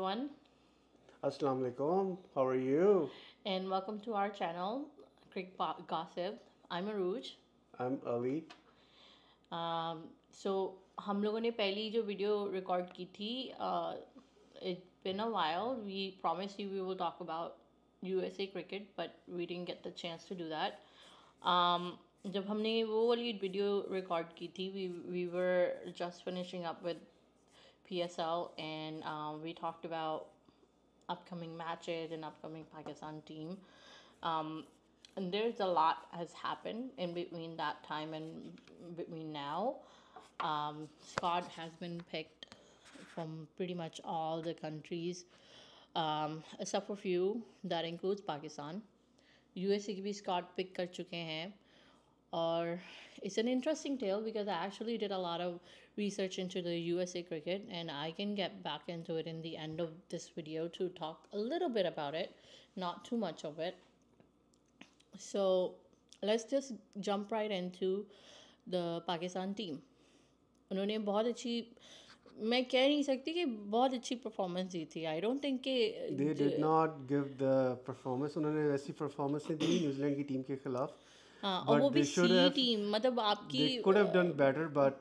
everyone, Assalamu alaikum. How are you? and welcome to our channel, Gossip. I'm Aruj. I'm Ali. So हम लोगों ने पहली जो video record की थी it's been a while. We promised you we will talk about USA cricket, but we didn't get the chance to do that. जब हमने वो वाली वीडियो रिकॉर्ड की थी we were just finishing up with PSL and we talked about upcoming matches and upcoming Pakistan team. Um, and there's a lot has happened in between that time and between now. Squad has been picked from pretty much all the countries, except for few. That includes Pakistan. USA की भी Scott pick कर चुके हैं or it's an interesting tale because I actually did a lot of research into the USA cricket and I can get back into it in the end of this video to talk a little bit about it, not too much of it. So let's just jump right into the Pakistan team. उन्होंने बहुत अच्छी मैं कह नहीं सकती कि बहुत अच्छी परफॉर्मेंस दी थी I don't think They did कि not give the performance. उन्होंने वैसी performance नहीं दी न्यूजीलैंड की टीम के खिलाफ. हाँ और वो But भी they see should have. Team मतलब आपकी They could have done better, but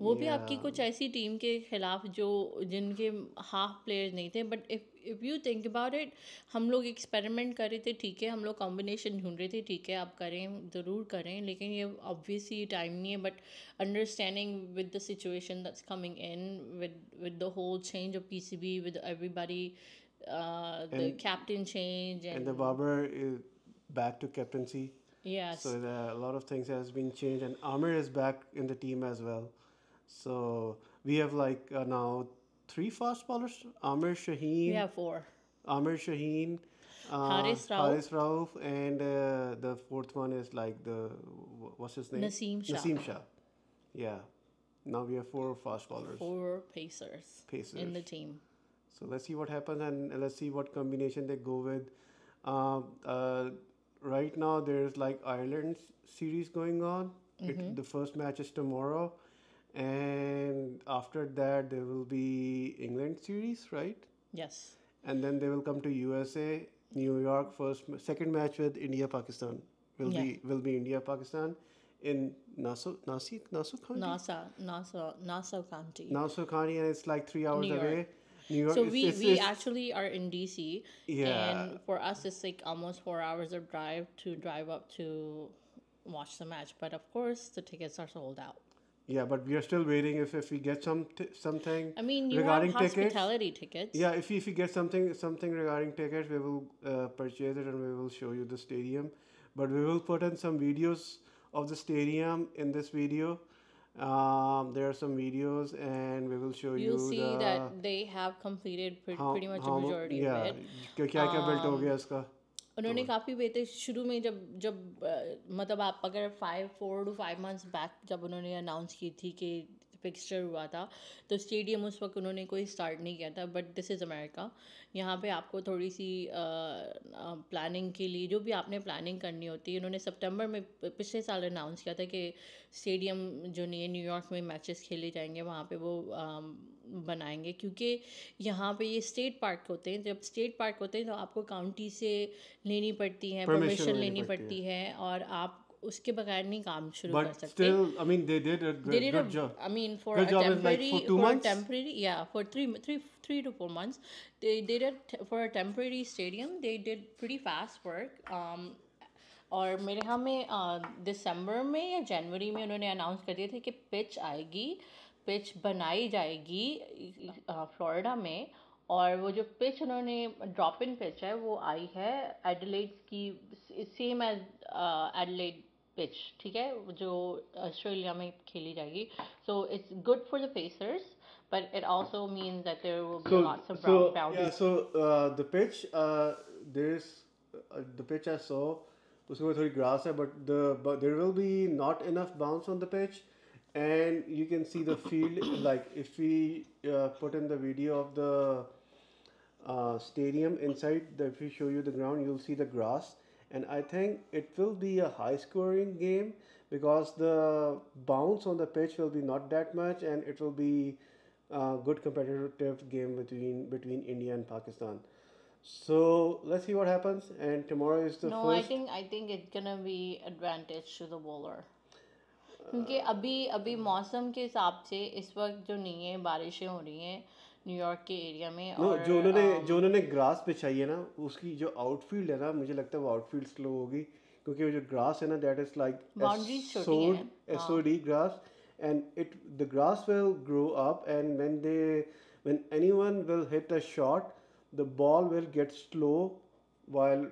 वो भी आपकी yeah, कुछ ऐसी टीम के खिलाफ जो जिनके हाफ प्लेयर्स नहीं थे but if you think about it हम लोग एक्सपेरिमेंट कर रहे थे ठीक है हम लोग कॉम्बिनेशन ढूंढ रहे थे ठीक है आप करें ज़रूर करें लेकिन ये ऑब्वियसली टाइम नहीं है but understanding with the situation that's coming in with the whole change of PCB with everybody the and captain change and the and Barber is back to captaincy. Yes So a lot of things has been changed, and Amir is back in the team as well. So we have like now three fast bowlers: Amir we Shaheen, have four Amir Shaheen, Haris Rauf Haris Rauf, and the fourth one is like what's his name? Naseem Shah Naseem Shah. Yeah. Now we have four fast bowlers, four pacers in pacers. the team. So let's see what happens and let's see what combination they go with. Uh, uh, right now there's like Ireland series going on. The first match is tomorrow, and after that there will be England series, right? Yes. And then they will come to USA, New York. Second match with India Pakistan Yeah. will be India Pakistan in Nassau County, Nassau County, Nassau County, and it's like 3 hours New York. away. New York, So it's we actually are in DC, yeah, and for us it's like almost 4 hours of drive to drive up to watch the match. But of course, the tickets are sold out. yeah. But we are still waiting if we get something I mean, you have regarding tickets. hospitality tickets. Yeah, if you get something regarding tickets, we will purchase it and we will show you the stadium. But we will put in some videos of the stadium in this video. There are some videos, and we will show You'll you see the that they have completed how pretty much a how majority of yeah it. क्या क्या built हो गया इसका. उन्होंने काफ़ी बेहतर शुरू में जब जब मतलब आप अगर 4 to 5 months बैक जब उन्होंने अनाउंस की थी कि फिक्सचर हुआ था तो स्टेडियम उस वक्त उन्होंने कोई स्टार्ट नहीं किया था बट दिस इज़ अमेरिका यहाँ पे आपको थोड़ी सी प्लानिंग के लिए जो भी आपने प्लानिंग करनी होती है उन्होंने सितंबर में पिछले साल अनाउंस किया था कि स्टेडियम जो नहीं है न्यूयॉर्क में मैचेस खेले जाएंगे वहाँ पे वो बनाएंगे क्योंकि यहाँ पे ये स्टेट पार्क होते हैं जब स्टेट पार्क होते हैं तो आपको काउंटी से लेनी पड़ती हैं Permission परमिशन लेनी लेनी पड़ती पड़ती है और आप उसके बगैर नहीं काम शुरू कर But सकते still, I mean, they did a they did good job. I mean for Good a job is like temporary for 2 months. yeah for 3 to 4 months they did it for a temporary stadium they did pretty fast work और मेरे ख्याल में दिसंबर में या जनवरी में उन्होंने announce कर दिए थे कि पिच आएगी पिच बनाई जाएगी फ्लोरिडा में और वो जो पिच उन्होंने ड्रॉप इन पिच है वो आई है एडिलेड की सेम एज एडिलेड पिच ठीक है जो ऑस्ट्रेलिया में खेली जाएगी so it's good for the pacers but it also means that there will be lots of ground Yeah. So the pitch, there's the pitch I saw. उसमें थोड़ी grass है, but there will be not enough bounce on the pitch, and you can see the field. Like if we put in the video of the stadium inside, if we show you the ground, you'll see the grass, and I think it will be a high-scoring game because the bounce on the pitch will be not that much, and it will be good competitive game between India and Pakistan. So let's see what happens. And tomorrow is the No, first. I think it's gonna be advantage to the bowler. क्योंकि अभी अभी मौसम के हिसाब से इस वक्त जो नहीं है, बारिशें हो रही हैं न्यूयॉर्क के एरिया में, नो, और जो उन्होंने ग्रास बिछाई है ना, उसकी जो आउटफील्ड है ना, मुझे लगता है वो आउटफील्ड स्लो होगी, क्योंकि वो जो ग्रास है ना, दैट इज लाइक बाउंड्रीज छोटी सोड हैं। SOD grass, and the grass will grow up, and when anyone will hit a shot, the ball will get slow while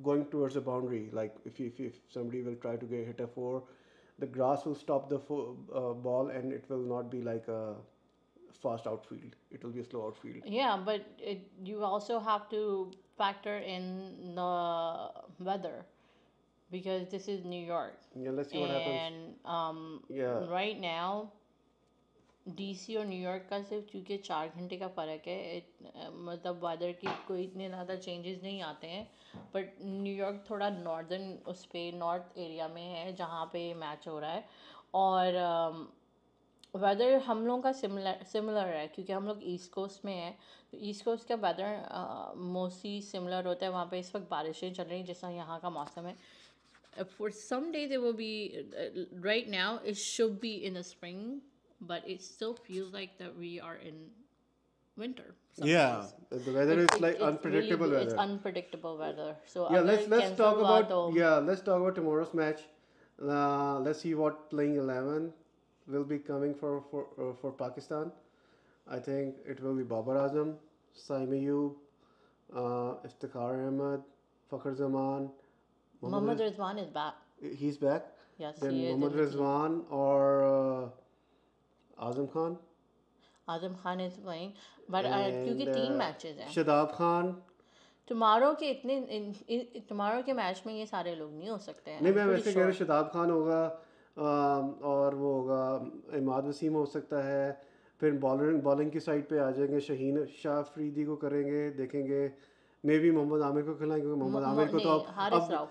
going towards the boundary. Like if somebody will try to hit a four, the grass will stop the ball, and it will not be like a fast outfield. It will be a slow outfield. Yeah, but you also have to factor in the weather because this is New York, Yeah, let's see what happens. and Yeah. right now DC और New York का सिर्फ क्योंकि 4 घंटे का फ़र्क है, मतलब weather की कोई इतने ज़्यादा चेंजेस नहीं आते हैं, बट न्यूयॉर्क थोड़ा नॉर्दर्न उस पे नॉर्थ एरिया में है जहाँ पे मैच हो रहा है, और वेदर हम लोगों का सिमिलर है क्योंकि हम लोग ईस्ट कोस्ट में हैं, तो ईस्ट कोस्ट का वेदर मोस्टली सिमिलर होता है। वहाँ पे इस वक्त बारिशें चल रही हैं जैसा यहाँ का मौसम है। For some days it will be right now it should be in the spring, but it still feels like that we are in winter some Yeah, days. the weather is like It's unpredictable really it's weather. unpredictable weather. So Yeah, अगर let's cancel talk हुआ about तो let's talk about tomorrow's match. Let's see what playing 11 will be coming for Pakistan. I think it will be Babar Azam, Saim Ayub, Iftikhar Ahmed, Fakhr Zaman, Mohammad Mohammad Rizwan is back. he's back. Yes, Then he is Mohammad in the team. Rizwan or Azam Khan Azam Khan is playing, but क्योंकि and 3 matches हैं Shadab Khan. Tomorrow के tomorrow के match में ये सारे लोग नहीं हो सकते हैं। नहीं, मैं I'm pretty वैसे कह रहा हूँ sure. शदाब खान होगा, और वो होगा इमाद वसीम हो सकता है। फिर बॉलिंग की साइड पे आ जाएंगे, शहीन शाह अफरीदी को करेंगे, देखेंगे मे बी मोहम्मद आमिर को खिलाएंगे, क्योंकि मोहम्मद आमिर को तो नहीं, हारिस राव।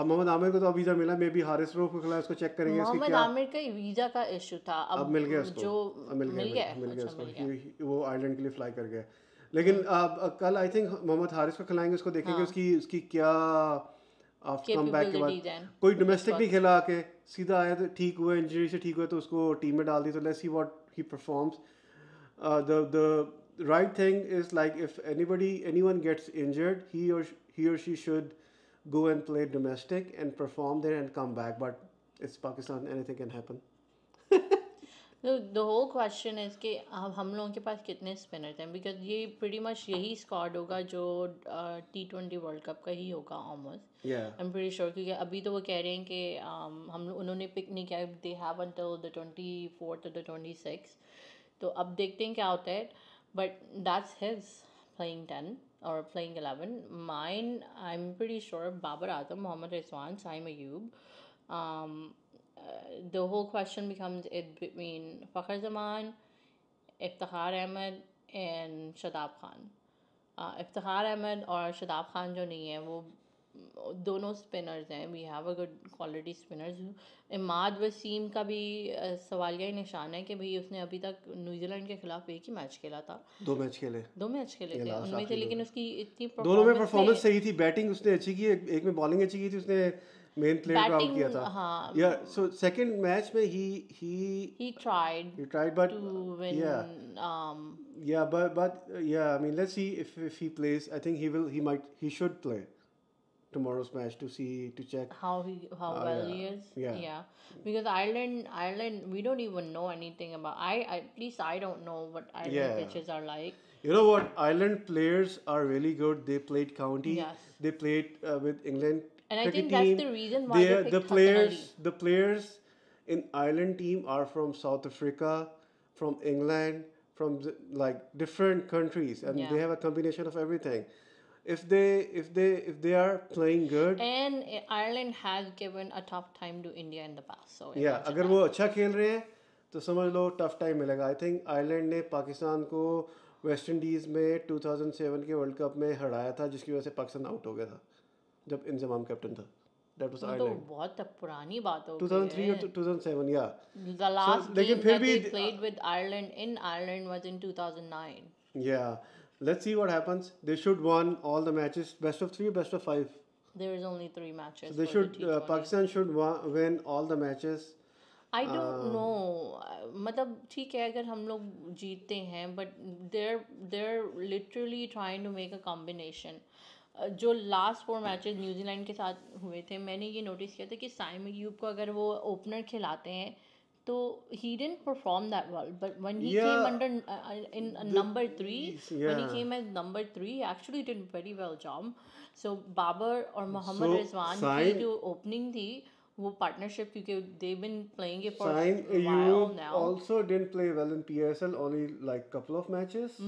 मोहम्मद आमिर को तो अब वीज़ा मिला, मे बी हारिस रऊफ को खिलाए, उसको चेक करेंगे उसकी मोहम्मद क्या। आमिर का वीज़ा का इशू था, अब मिल गया उसको, जो अब मिल मिल गया गया मिल गया अच्छा उसको, मिल गया। वो आयरलैंड के लिए फ्लाई कर गया। लेकिन कल आई थिंक मोहम्मद हारिस को खिलाएंगे, उसको देखेंगे हाँ, उसकी उसकी क्या आफ्टर कम बैक के बाद। कैपेबिलिटीज हैं कोई इस डोमेस्टिक नहीं वक्त। खेला आके, सीधा आया तो ठीक हुआ, इंजरी से ठीक हुआ तो उसको टीम में डाल दी, तो let's see what he performs. the right thing is, like, if anyone gets injured, he or she should go and play domestic and perform there and come back, but it's Pakistan, anything can happen. The whole question is कि अब हम लोगों के पास कितने spinners हैं, because ये pretty much यही squad होगा जो T20 वर्ल्ड कप का ही होगा almost. Yeah. I am pretty sure, क्योंकि अभी तो वो कह रहे हैं कि उन्होंने पिक नहीं किया, they have until the 24th or the 26th, तो अब देखते हैं क्या होता है, but that's his playing 10 or playing 11. Mine, I'm pretty sure Babar Azam, Mohammad Rizwan, Saim Ayub. Um, the whole question becomes it between Fakhr Zaman, Iftikhar Ahmed, and Shadab Khan. Iftikhar Ahmed और शदाब खान जो नहीं है वो दोनों spinners हैं, we have a good quality spinners. Imad Wasim का भी सवालिया निशान है कि भाई उसने अभी तक न्यूजीलैंड के खिलाफ एक ही मैच खेला था, 2 मैच खेले, 2 मैच खेले ये थे लास्ट उनमें से, आखिरी लेकिन 2 उसकी इतनी दोनों में परफॉर्मेंस परफॉर्मेंस में सही थी, बैटिंग उसने अच्छी की, एक में बॉलिंग अच्छी की थी, उसने मेन प्लेयर को आउट किया बैटिंग, था। हाँ, या सो सेकंड मैच में he tried he tried, but to win. yeah, yeah, but yeah, I mean, let's see if he plays. I think he should play tomorrow's match to check. How well he Yeah, is. yeah. Yeah, because Ireland, we don't even know anything about. At least I don't know what Ireland Yeah. pitches are like. You know what? Ireland players are really good. They played county. Yes. They played with England And I cricket think that's team. the reason why they picked Hassan Ali. The players in Ireland team are from South Africa, from England, from like different countries, and Yeah. they have a combination of everything. If they are playing good, And Ireland has given a tough time to India in the past. So या imagine अगर that. वो अच्छा खेल रहे हैं तो समझ लो tough time मिलेगा। आई थिंक आयरलैंड ने पाकिस्तान को वेस्ट इंडीज़ में 2007 के वर्ल्ड कप में हराया था, जिसकी वजह से पाकिस्तान आउट हो गया था जब इंजमाम कैप्टन था। That was वो तो Ireland. बहुत पुरानी बात हो गई 2003 or है. 2007, yeah. The last लेकिन game फिर that भी they played with Ireland in Ireland was in 2009. yeah. Let's see what happens. They should won all the matches, best of 3, best of 5. There is only 3 So matches they for the should T20. Pakistan should win all the matches. I don't know. मतलब ठीक है अगर हम लोग जीतते हैं but they're literally trying to make a combination. जो last 4 matches New Zealand के साथ हुए थे मैंने ये नोटिस किया था कि साइम अयूब को अगर वो ओपनर खिलाते हैं तो he didn't perform that well but when he came Yeah, under in number 3 when he yeah. came as number 3 he actually did very well job. So Babar और मोहम्मद So रिजवान की Saim जो ओपनिंग थी वो पार्टनरशिप क्योंकि they've been playing it for Saim a while Ayub now. also didn't play well in PSL. Only like couple of matches.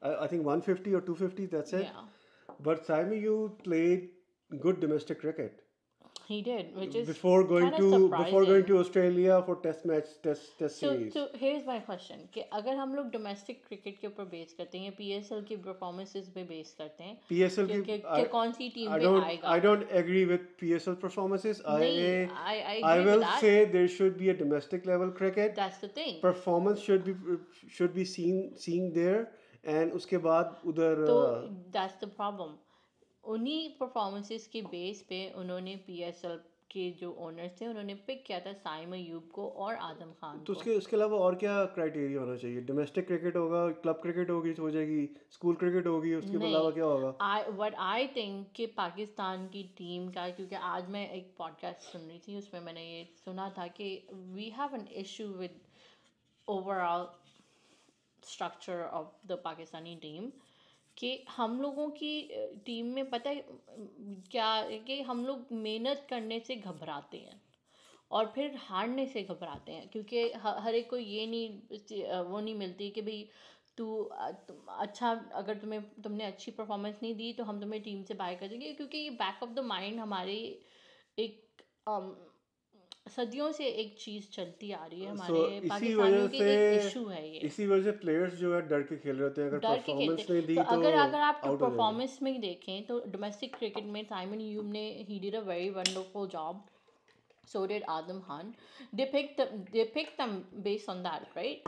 I think 150 or 250. That's it. Yeah, But Saim Ayub played good domestic cricket. he did, which is before going kind of to before going surprising. to Australia for test So series. here's my question कि अगर हम लोग domestic cricket के ऊपर base करते हैं PSL की performances पे बेस करते हैं PSL कि कौन सी टीम I पे don't आएगा. I don't agree with PSL performances. नहीं, I I agree with will that. say there should be a domestic level cricket. That's the thing. Performance should be seen there, and उसके बाद उधर तो that's the problem. उन्हीं performances के base पे उन्होंने PSL के जो ओनर्स थे उन्होंने पिक किया था साइम अयूब को और आदम खान तो को. उसके अलावा और क्या क्राइटेरिया होना चाहिए? डोमेस्टिक क्रिकेट होगा, क्लब क्रिकेट होगी तो हो जाएगी, स्कूल क्रिकेट होगी, उसके अलावा क्या होगा? what I think कि पाकिस्तान की टीम का क्योंकि आज मैं एक पॉडकास्ट सुन रही थी उसमें मैंने ये सुना था कि we have an issue with overall structure of the Pakistani team कि हम लोगों की टीम में पता है क्या है कि हम लोग मेहनत करने से घबराते हैं और फिर हारने से घबराते हैं क्योंकि हर एक को ये नहीं वो नहीं मिलती कि भाई अच्छा अगर तुमने अच्छी परफॉर्मेंस नहीं दी तो हम तुम्हें टीम से बाय कर देंगे क्योंकि ये बैक ऑफ द माइंड हमारे एक सदियों से एक चीज चलती आ रही है हमारे पाकिस्तानियों की एक इशू है ये. इसी वजह से प्लेयर्स जो है डर के खेल रहे होते हैं, अगर डर के परफॉर्मेंस खेलते नहीं दी तो तो अगर आप आउट हो जाएंगे. परफॉर्मेंस में देखें तो डोमेस्टिक क्रिकेट में साइमन यूब ने he did a very wonderful job. So did Adam Khan. They picked them based on that, right?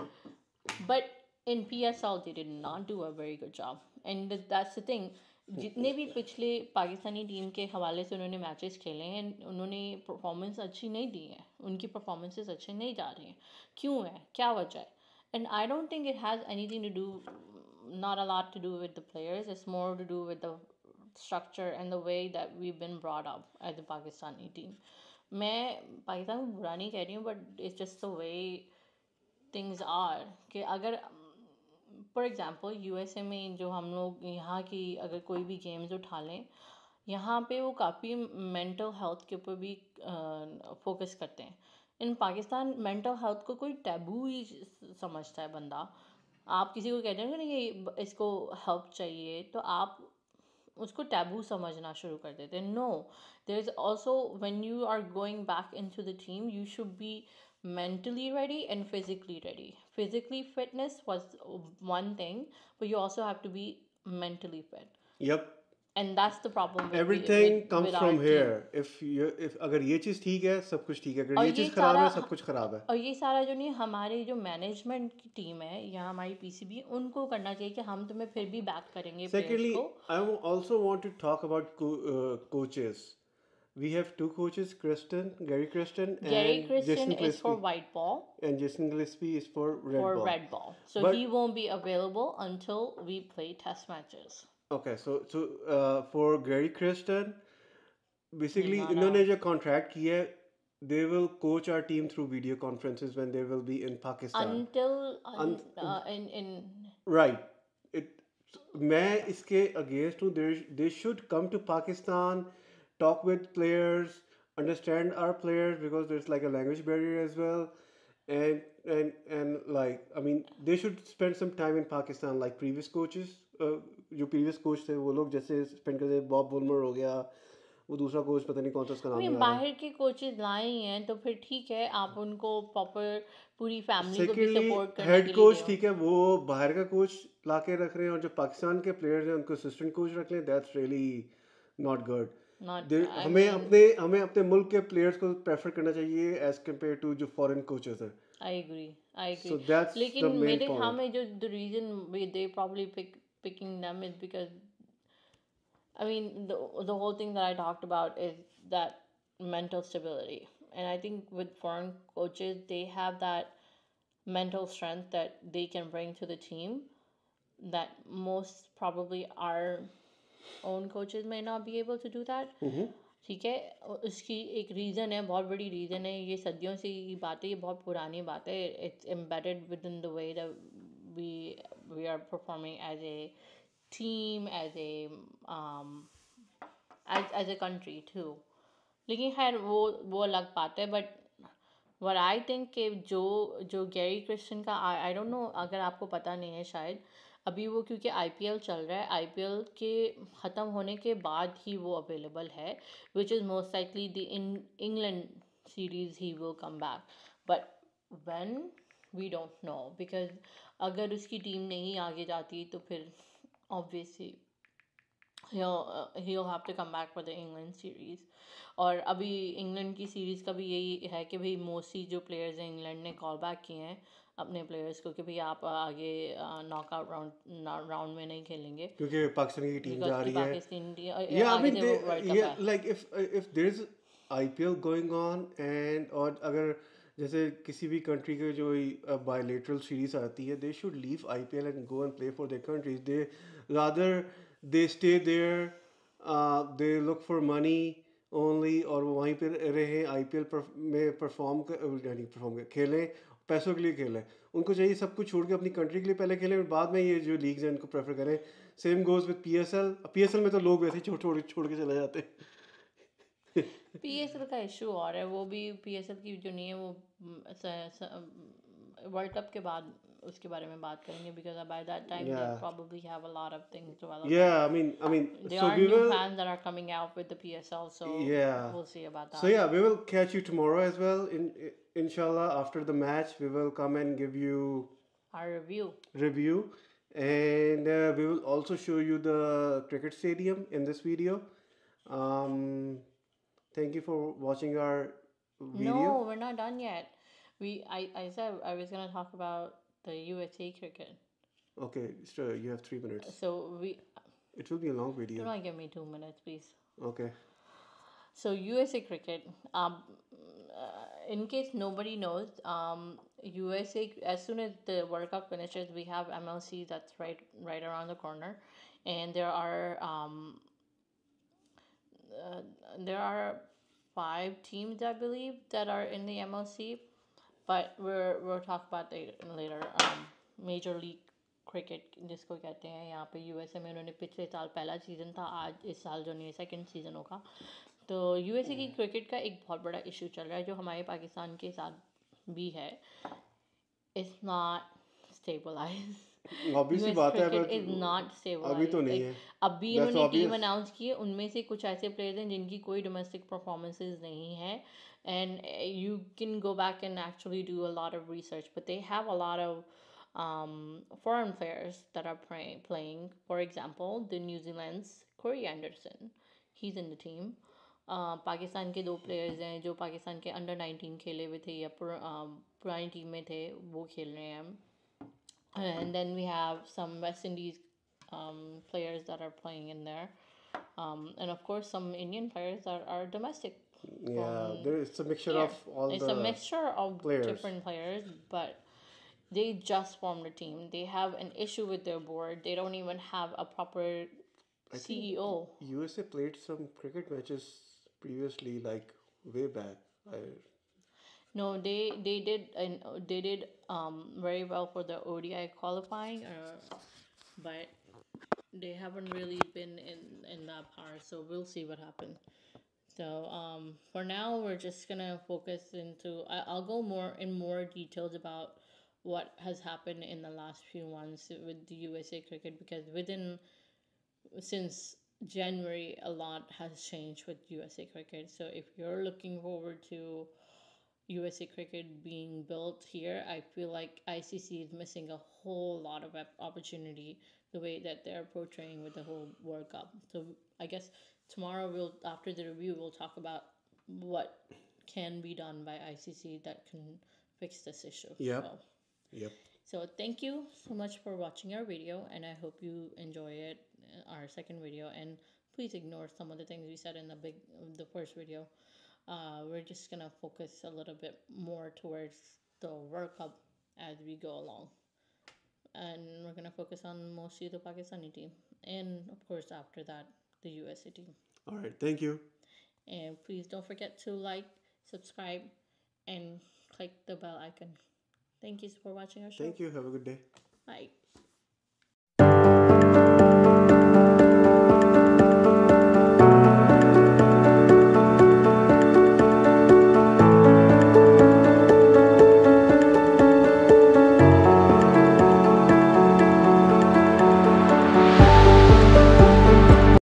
But in PSL they did not do a very good job. And that's the thing. जितने भी पिछले Pakistani team के हवाले से उन्होंने matches खेले हैं उन्होंने परफॉर्मेंस अच्छी नहीं दी है. उनकी परफॉर्मेंसेस अच्छे नहीं जा रही हैं. क्यों है? क्या वजह है? And I don't think it has anything to do, not a lot to do with the players. It's more to do with the structure and the way that we've been brought up as the Pakistani team. मैं पाकिस्तान को बुरा नहीं कह रही हूँ but it's just the way things are कि अगर for example USA में जो हम लोग यहाँ की अगर कोई भी गेम्स उठा लें यहाँ पे वो काफ़ी मेंटल हेल्थ के ऊपर भी फोकस करते हैं. इन पाकिस्तान मेंटल हेल्थ को कोई टैबू ही समझता है बंदा. आप किसी को कहते हैं ना कि इसको हेल्प चाहिए तो आप उसको टैबू समझना शुरू कर देते हैं. No, there is also when you are going back into the team you should be mentally ready and physically ready. Physically fitness was one thing, but you also have to be mentally fit. Yep. And that's the problem with Everything comes with from our here. team. if अगर ये चीज़ ठीक है सब कुछ ठीक है, अगर और ये ये चीज़ खराब है सारा सब कुछ खराब है. और ये सारा जो नहीं हमारे जो मैनेजमेंट की टीम है या हमारी पीसीबी उनको करना चाहिए कि हम तुम्हें फिर भी बैक करेंगे Secondly, प्लेयर्स को. I also want to talk about coaches. We have two coaches, Gary Kristen, Gary and Christian Jason is for Gillespie. white ball, And Jason Gillespie is for red for ball. red ball. So But- he won't be available until we play test matches. Okay, so for Gary Kristen, basically Not इन्होंने out. जो contract किया है, they will coach our team through video conferences when they will be in Pakistan. Until in Right. मैं इसके against हूँ. They should come to Pakistan, talk with players, understand our players because there's like a language barrier as well, and like I mean they should spend some time in Pakistan like previous coaches. जो previous coach थे वो लोग जैसे spend करते. Bob Bulmer हो गया, वो दूसरा कोच पता नहीं कौन सा उसका नाम नहीं आ रहा. बाहर के कोचेस लाए ही हैं तो फिर ठीक है आप उनको प्रॉपर पूरी फैमिली को भी सेकेंडली सपोर्ट करने हेड के लिए कोच दो. ठीक है, वो बाहर का कोच ला के रख रहे हैं और जो पाकिस्तान के प्लेयर्स हैं उनको असिस्टेंट कोच रख लें. That's really not good. Not, there I हमें mean, अपने मुल्क के प्लेयर्स को प्रेफर करना चाहिए एज कम्पेयर टू जो फॉरेन कोचेस हैं. I agree. I So agree. that's लेकिन the main मेरे हाँ point. में जो the reason they probably picking them is because I mean, the whole thing that I talked about is that mental stability. And I think with foreign coaches, they have that mental strength that they can bring to the team that most probably our own coaches may not be able to do that. ठीक है. उसकी एक reason है, बहुत बड़ी reason है. ये सदियों से ये बात है, ये बहुत पुरानी बात है. It's embedded within the way that we we are performing as a team, um, as a country too. लेकिन खैर वो अलग बात है. बट what I think कि जो गैरी क्रिस्टन का I don't know, अगर आपको पता नहीं है शायद, अभी वो क्योंकि IPL चल रहा है, IPL के ख़त्म होने के बाद ही वो अवेलेबल है, which is most likely the in England series he will come back. But when, we don't know, because अगर उसकी टीम नहीं आगे जाती तो फिर obviously he'll have to come back for the England series. और अभी इंग्लैंड की सीरीज़ का भी यही है कि भाई मोस्टली जो प्लेयर्स हैं इंग्लैंड ने कॉल बैक किए हैं अपने प्लेयर्स को कि भाई आप आगे नॉकआउट राउंड में नहीं खेलेंगे क्योंकि पाकिस्तान की टीम बिकॉज जा कि रही है. पाकिस्तान Yeah, I आगे mean, से वर्ल्ड कप है. like if there's IPL going on and और अगर जैसे किसी भी कंट्री के जो बायलेटरल सीरीज आती है, they should leave IPL and go and play for their countries. Rather they stay there, they look for money only और वो वहीं पे रहे IPL में परफॉर्म खेलें, पैसों के लिए खेलें. उनको चाहिए सब कुछ छोड़ के अपनी कंट्री के लिए पहले खेलें, बाद में ये जो लीग्स हैं इनको प्रेफर करें. सेम गोज विद PSL में तो लोग वैसे ही छोड़ के चले जाते हैं. PSL का इशू और है. वो भी PSL की जो नहीं है वो वर्ल्ड कप के बाद उसके बारे में बात करेंगे because by that time they Yeah, probably have a lot of things developed. yeah. I mean, There so are we new will. fans that are coming out with the PSL, so Yeah. we'll see about So that. yeah, we will catch you tomorrow as well. Inshallah, after the match, we will come and give you Our review. review, and we will also show you the cricket stadium in this video. Um, thank you for watching our video. No, we're not done yet. I said I was gonna talk about the USA cricket. Okay, so you have 3 minutes. So It will be a long do video. not give me 2 minutes, please. Okay. So USA cricket. In case nobody knows, USA, as soon as the World Cup finishes, we have MLC that's right around the corner, and uh, there are 5 teams I believe that are in the MLC, but we'll talk about that later. Major League cricket जिसको कहते हैं यहाँ पे USA में, उन्होंने पिछले साल पहला सीज़न था, आज इस साल जो नहीं सेकंड सीज़न होगा. तो यूएसए की क्रिकेट का एक बहुत बड़ा इशू चल रहा है जो हमारे पाकिस्तान के साथ भी है. It's not stabilize. Obviously यूएस बात है, cricket but is not stable. अभी तो नहीं है. अभी That's इन्होंने टीम obvious. अनाउंस की है, उनमें से कुछ ऐसे प्लेयर्स हैं जिनकी कोई डोमेस्टिक परफॉर्मेंसेज नहीं है. And you can go back and actually do a lot of research, but they have a lot of foreign players that are playing. For example, the New Zealand's Corey Anderson, he's in the team. Pakistan के 2 players हैं जो पाकिस्तान के under 19 खेले हुए थे या पुरानी team में थे, वो खेल रहे हैं. And then we have some West Indies players that are playing in there, and of course some Indian players that are domestic. Yeah, it's a mixture Here, of all it's the a mixture of players. different players, but they just formed a team. They have an issue with their board. They don't even have a proper I think CEO. USA played some cricket matches previously, like way back. No, they did very well for the ODI qualifying, but they haven't really been in that part. So we'll see what happens. So for now, we're just gonna focus into. I'll go more details about what has happened in the last few months with the USA cricket, because since January a lot has changed with USA cricket. So if you're looking forward to USA cricket being built here, I feel like ICC is missing a whole lot of opportunity the way that they're portraying with the whole World Cup. So I guess tomorrow after the review, we'll talk about what can be done by ICC that can fix this issue. Yep. So, Yep. so thank you so much for watching our video, and I hope you enjoy it, our second video. And please ignore some of the things we said in the first video. We're just gonna focus a little bit more towards the World Cup as we go along, and we're gonna focus on mostly the Pakistani team, and of course after that the USA team. All right. Thank you. And please don't forget to like, subscribe, and click the bell icon. Thank you for watching our show. Thank you. Have a good day. Bye.